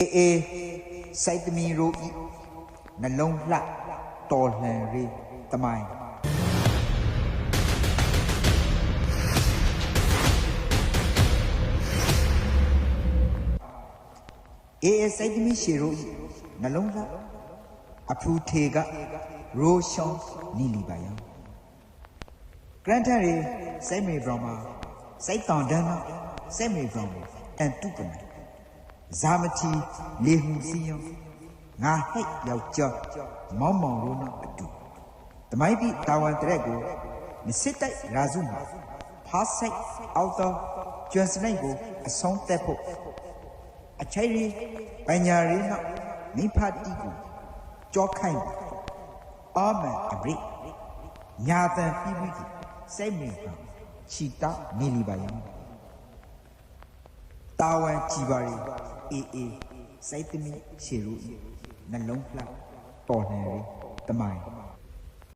အေစိုက်သမီးတို့ဤနှလုံးလှတော်လှန်ရေးတမိုင်းအေစိုက်သမီးရှေတို့ဤနှလုံးလှအဖူထေကရိုးရှောင်းနီလီပါယံဂရန်တာရီစိုက်မေဘရမာစိုက်တန်ဒန်စိုက်မေဘရမာအန်တုကနာဇာမတီလေဟုစီယံငါဟဲ့ယောက်ျားမောင်မောင်တို့နဲ့အတူတမိုင်းပြီးတာဝန်တရက်ကိုမစစ်တိုက်ရာစုမှာဖားဆိုင်အောက်တော့ကျွမ်းစနိုင်ကိုအဆုံးသက်ဖို့အချိုင်ရီပညာရီနောက်မိဖတီကိုကြောခိုင်းအာမန်အဘရိညာတန်ပြီးပြီးစိတ်မြင်ချီတာနေလီပါယံတာဝန်ကြည်ပါရီအေစိုက်သမီးရှေရူနှလုံးလှတော်လှန်ရေးတမိုင်း